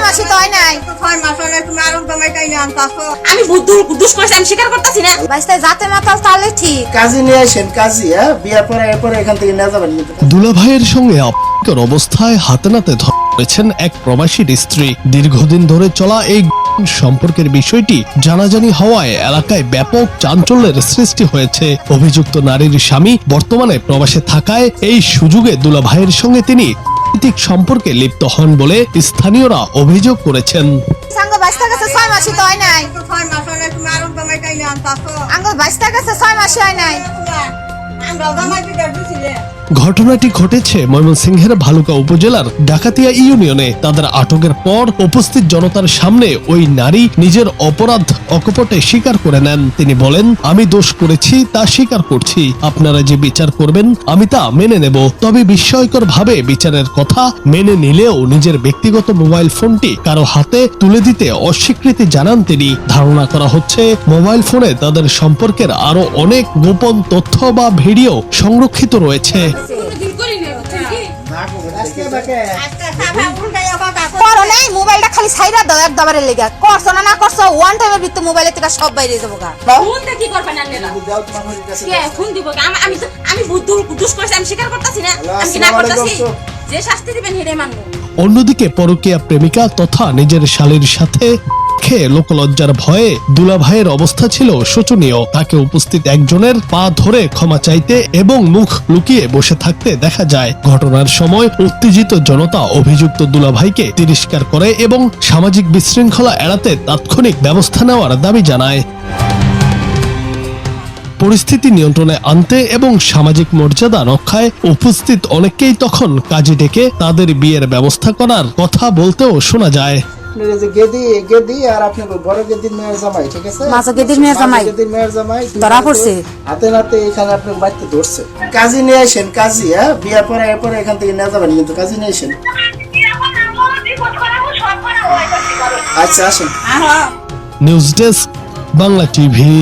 মাসই তো হয় নাই। 6 মাস হলে তুমি আরো জমাই টাই না আনতাছো। আমি দুষ করছি, আমি স্বীকার করতেছি না। বাইস্তা যাতে মাতাল তাহলে ঠিক। কাজী নিয়ে আসেন, কাজী। হ্যাঁ, বিয়ার পরে এরপরে এখান থেকে নিয়ে যাবেন। দুলাভাইয়ের সঙ্গে আপত্তিকর অবস্থায় হাতে নাতে ধরেছেন এক প্রবাসীর স্ত্রী। দীর্ঘদিন ধরে চলা এই সম্পর্কের বিষয়টি জানাজানি হওয়ায় এলাকায় ব্যাপক চাঞ্চল্যের সৃষ্টি হয়েছে। অভিযুক্ত নারীর স্বামী বর্তমানে প্রবাসে থাকায় এই সুযোগে দুলাভাইয়ের সঙ্গে তিনি অনৈতিক সম্পর্কে লিপ্ত হন বলে স্থানীয়রা অভিযোগ করেছেন। সাঙ্গ বাইস্তা কাছে 6 মাসই তো হয় নাই। 6 মাস হলে তুমি আরো জমাই টাই না আনতাছো। আঙ্গুল বাইস্তা কাছে 6 মাসই হয় নাই। আমরা জমাই দিতে দিছিলে। ঘটনাটি ঘটেছে ময়মনসিংহের ভালুকা উপজেলার ডাকাতিয়া ইউনিয়নে। তাদের আটকের পর উপস্থিত জনতার সামনে ওই নারী নিজের অপরাধ অকপটে স্বীকার করে নেন। তিনি বলেন, আমি দোষ করেছি, তা স্বীকার করছি। আপনারা যে বিচার করবেন আমি তা মেনে নেব। তবে বিস্ময়কর ভাবে বিচারের কথা মেনে নিলেও নিজের ব্যক্তিগত মোবাইল ফোনটি কারো হাতে তুলে দিতে অস্বীকৃতি জানান তিনি। ধারণা করা হচ্ছে মোবাইল ফোনে তাদের সম্পর্কের আরো অনেক গোপন তথ্য বা ভিডিও সংরক্ষিত রয়েছে। আজকে সাফা উল্টাইয়া কথা কও। করো নাই মোবাইলটা খালি সাইরা দাও একবারে লেগা। করছো না করছো ওয়ান টাইমের ভিতর মোবাইলে থেকে সব বাইরে যাবো গা। ফোনটা কি করবেন আপনারা? কে ফোন দিব? আমি দুষ করছি, আমি স্বীকার করতেছি না। আমি কি না করতেছি? যে শাস্তি দিবেন হেরে মানবো। অন্যদিকে পরকীয়া প্রেমিকা তথা নিজের শালীর সাথে খেয়ে লোকলজ্জার ভয়ে দুলাভাইয়ের অবস্থা ছিল শোচনীয়। তাকে উপস্থিত একজনের পা ধরে ক্ষমা চাইতে এবং মুখ লুকিয়ে বসে থাকতে দেখা যায়। ঘটনার সময় উত্তেজিত জনতা অভিযুক্ত দুলাভাইকে তিরস্কার করে এবং সামাজিক বিশৃঙ্খলা এড়াতে তাৎক্ষণিক ব্যবস্থা নেওয়ার দাবি জানায়। পরিস্থিতি নিয়ন্ত্রণে আনতে এবং সামাজিক মর্যাদা রক্ষায় উপস্থিত অনেককেই তখন কাজে ডেকে তাদের বিয়ের ব্যবস্থা করার কথা বলতেও শোনা যায়। গেদি আর আপনি বড় গেদির মেয়ের জামাই, ঠিক আছে? মাঝে গেদির মেয়ের জামাই। গেদির মেয়ের জামাই ধরা পড়ছে। হাতে নাতে এখানে আপনি বাড়িতে ধরছে। কাজী নিয়ে আসেন, কাজী। হ্যাঁ, বিয়ার পরে এরপরে এখান থেকে নিয়ে যাবেন, কিন্তু কাজী নিয়ে আসেন। আচ্ছা, আসেন। News desk, Bangla TV.